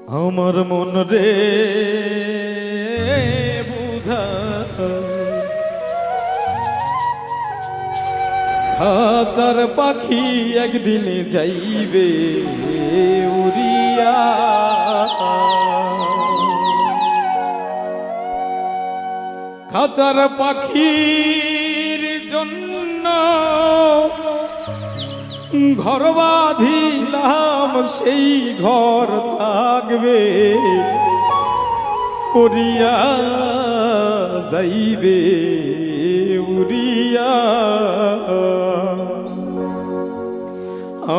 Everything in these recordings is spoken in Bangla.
আমার মন রে বুঝা খাঁচার পাখি একদিনে যাইবে উড়িয়া। খাঁচার পাখির জন্য ঘর বাঁধিলাম, সেই ঘর থাকবে করিয়া যাইবে উড়িয়া।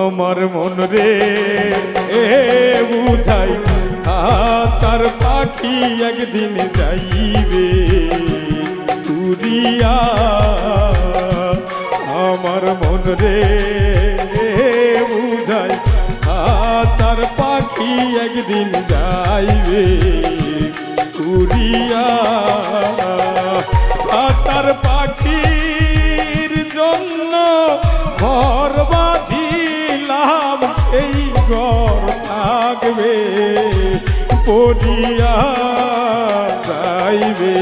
আমার মন রে বুঝাই খাঁচার পাখি একদিন যাইবে উড়িয়া। আমার মন রে বুঝাই খাঁচার পাখি একদিন যাইবে উড়িয়া। খাঁচার পাখির জন্য ঘর বাঁধিলাম, সেই ঘর থাকবে পড়িয়া যাইবে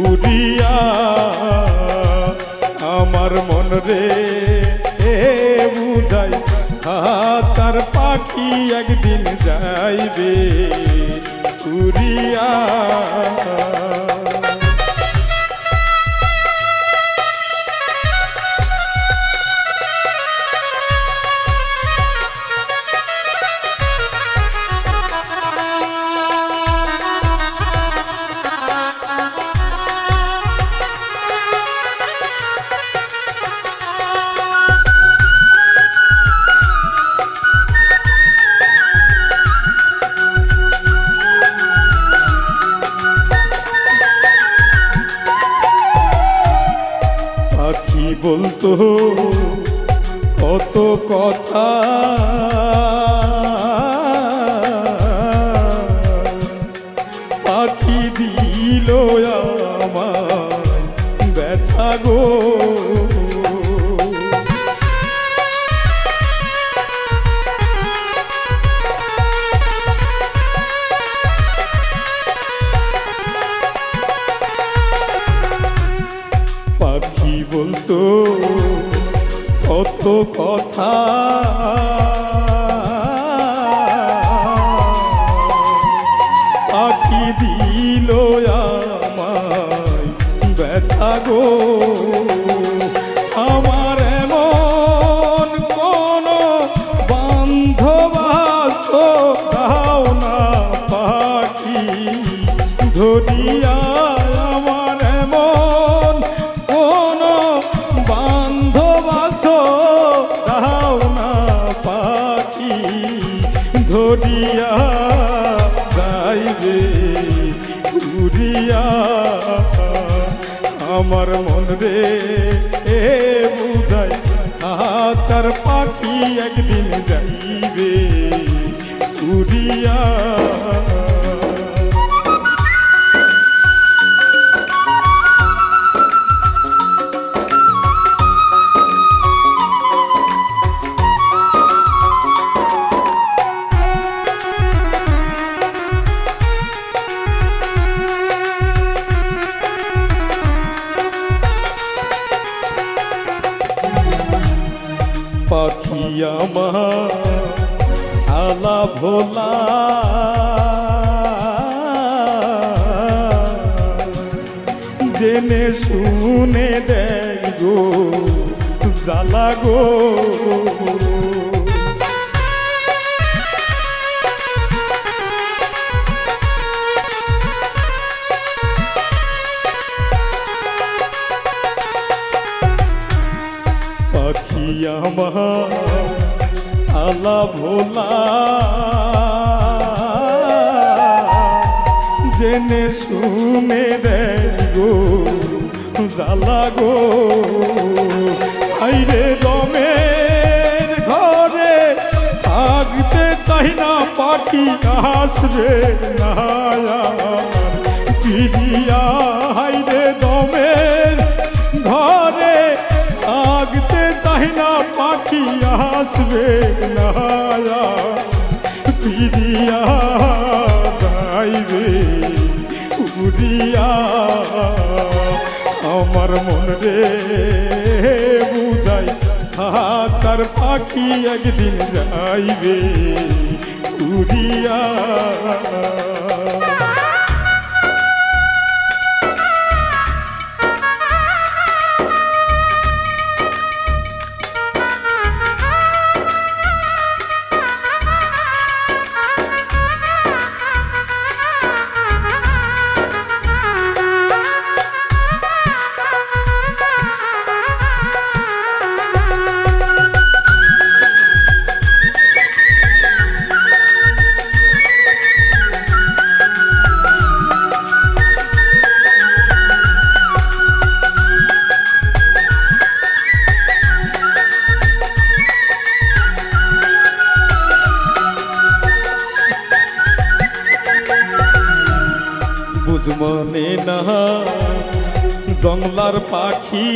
উড়িয়া। আমার মন রে বুঝাই খাঁচার পাখি একদিন যাইবে উড়িয়া। পাখি বলতো কত কথা, পাখি দিল আমায় ব্যথা গো। পাখি বলতো কত কথা, পাখি দিল আমায় ব্যথা গো। আমার এমন কোন বান্ধব দাও না পাখি ধরিয়া। আমার এমন কোন বান্ধব দাও না পাখি ধরিয়া যাইবে উড়িয়া। আমার মন রে বুঝাই খাঁচার পাখি একদিন যাইবে উড়িয়া। পাখি আমার আলা ভোলা, জেনে শুনে দেয় গো জ্বালা গো। পাখি আমার আলা ভোলা, জেনে শুনে দেয় গো জ্বালা গো। আইরে দমের ঘরে থাকতে চাই না পাখি আসবে না পিরিয়া। হাইরে দমের ঘরে থাকতে চাই না পাখি আসবে না ফিরিয়া যাইবে উড়িয়া আমার মন রে বুঝাই খাঁচার পাখি একদিন যাইবে উড়িয়া। বুঝমনে না জংলার পাখি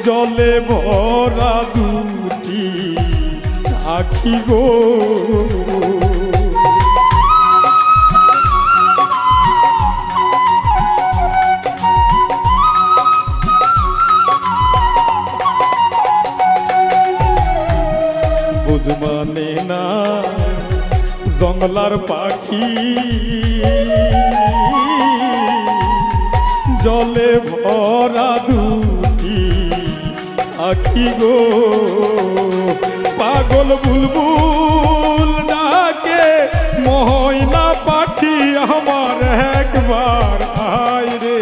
জলে ভরা দুটি আখি গো বুঝমানে না জংলার পাখি জলে ভরা দুটি আখি গো পাগল বুলবুল ডাকে ময়না পাখি আমার একবার আয় রে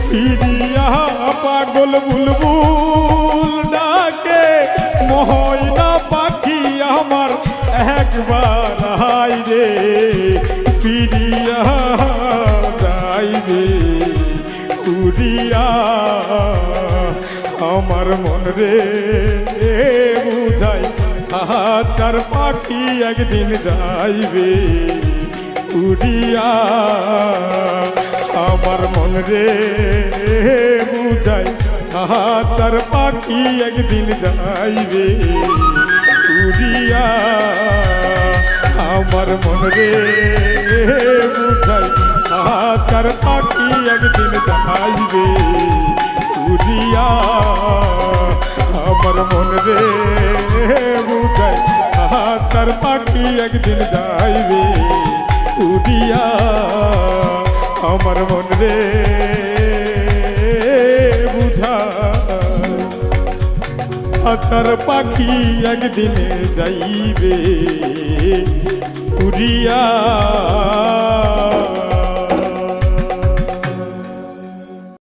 ফিরিয়া পাগল বুলবুল ডাকে ময়না পাখি আমার একবার আয় রে ফিরিয়া যাইবে উড়িয়া আমার মন রে বুঝাই খাঁচার পাখি একদিন যাইবে উড়িয়া আমার মন রে বুঝাই খাঁচার পাখি একদিন যাইবে উড়িয়া আমার মন রে বুঝাই খাঁচার পাখি একদিন যাইবে উড়িয়া আমার মন রে বুঝাই খাঁচার পাখি একদিন যাইবে উড়িয়া আমার মন রে বুঝা খাঁচার পাখি একদিন যাইবে উড়িয়া।